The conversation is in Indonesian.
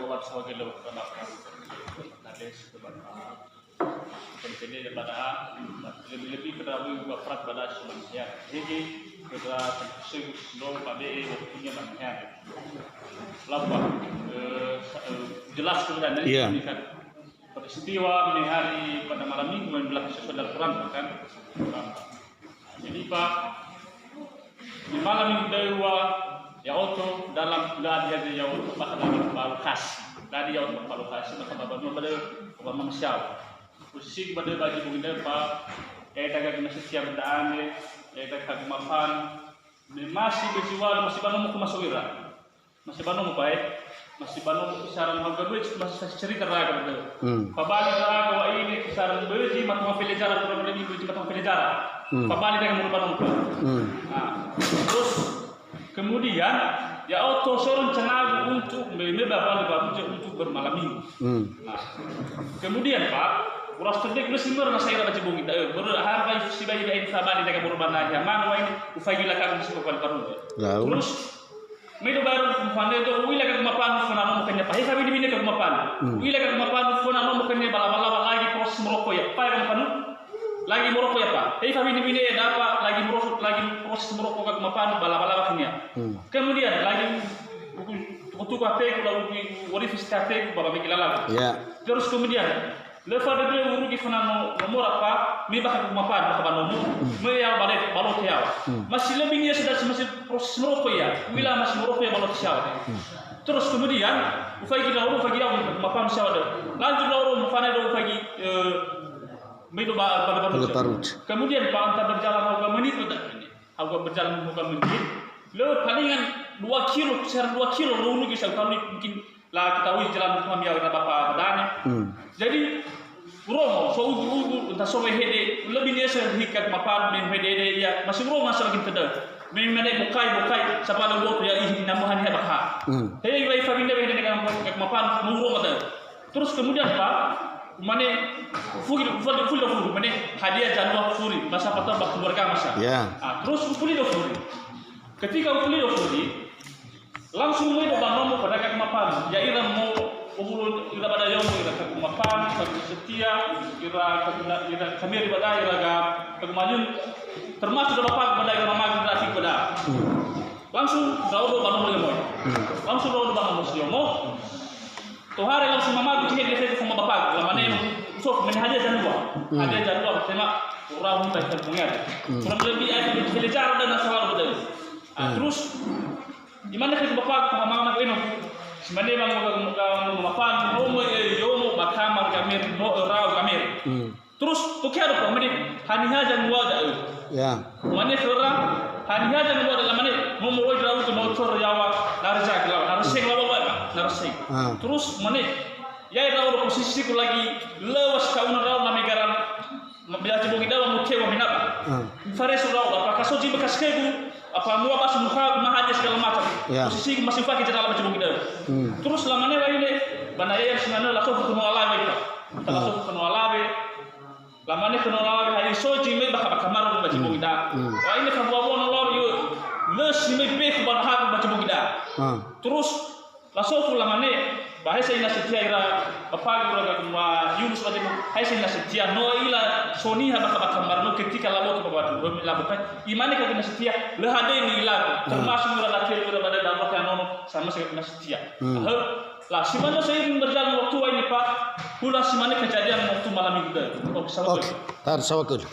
bawa sebagai lebih nades kepada penting daripada lebih pada berat pada manusia. Jadi kita sungguh pada waktunya manusia. Lapa jelas kemudian ini kan peristiwa ini hari pada malam minggu menjelang sesudah perang kan. Jadi Pak di malam minggu dewa ya auto dalam ladiah ya auto bahkan dalam balukas ladiah auto balukas maka bapak pada manusia posisi pada bagi bunda Pak dagang masih siap berdaane dagang makan masih berjual masih bangun ke masawira masih bangun baik masih bangun kisaran harga duit masih cerita raga betul pabali raga wa ini kisaran beji matma pelejara kurang lebih beji matma pelejara pabali dengan merupakan terus kemudian ya auto sorong cenag untuk membebaskan untuk bermalam minggu kemudian Pak uras terdek lu simur na sayra baca bungi harga si bayi da insabali dengan merupakan zaman wa ini ufagila kan bisa baru terus Medo baru mfande to wila ka mapan fona no mukanya pa hesa bini ka mapan wila ka mapan fona no mukanya bala lagi proses merokok ya pa kan panu lagi merokok ya pa hesa bini dapat lagi merokok lagi proses merokok ka mapan bala kanya kemudian lagi untuk kafe lalu wari fiskate baba mikilala ya terus kemudian lefa de urugi fona no morapa mi baka mapan baka banomu me ya bale balot ya masih lebih dia sudah masih proses merokok ya wila masih merokok ya balot siawa terus kemudian ufai kita ufai ya mapan siawa lanjut lalu mufana do ufai medo baru kemudian Pak anta berjalan beberapa menit agak berjalan beberapa menit lewat palingan 2 kilo sekitar 2 kilo lalu kita kalau mungkin lah kita wih jalan kami ya bapak dane jadi Romo so ugu entah so hede lebih dia sehikat mapan men hede ya masih Romo masih lagi tidak men bukai siapa lu ya ih namahan ya bakha hei wai faminde hede dengan mapan murung ada terus kemudian Pak mane fugi mane hadiah janwa furi masa patah bak keluarga masa terus fuli do furi ketika fuli do furi langsung mau bangun pada kak mapan ya ira mau umur ira pada yang ira kak mapan setia ira kami ira ga kemajun termasuk bapak pada ira mama grafik pada langsung daud bangun lagi langsung daud bangun muslim to hari langsung mama bikin dia sama bapak lamane sok menhaja janwa tema orang tak terpunya kurang lebih ada belajar dan asal betul terus gimana kita bapak sama mama ini sebenarnya bang mapan romo yomo bakamar kamir no rau kamir terus to kero ko mani hani haja wada ya mani sura hani haja wada lamane mo mo rau to mo tor yawa narja kala narsing lawa narsing terus mani ya rau posisi ku lagi lewas kauna rau namigaran biasa bogi dawa mukewa minapa fares rau apa kasoji bekas kegu apa mua pas muka mahaja segala macam posisi masih pakai jalan macam begitu terus lamanya ini banaya yang sebenarnya langsung ke alabe langsung ke alabe lamanya ke alabe hari soji me baka kamar macam begitu wah ini kan bawa nolor yuk les me be ban hak macam begitu terus langsung lamanya bahasa ina setia ira apa gura gua Yunus macam bahasa ina setia no ila soni ha baka kamar no ketika labo ke bawah do labukan imane ka ina setia le hade ni ila termasuk ira latir ira pada dalam kan nono sama sekali ina setia lah simana saya berjalan waktu ini Pak pula simana kejadian waktu malam minggu tar sawakul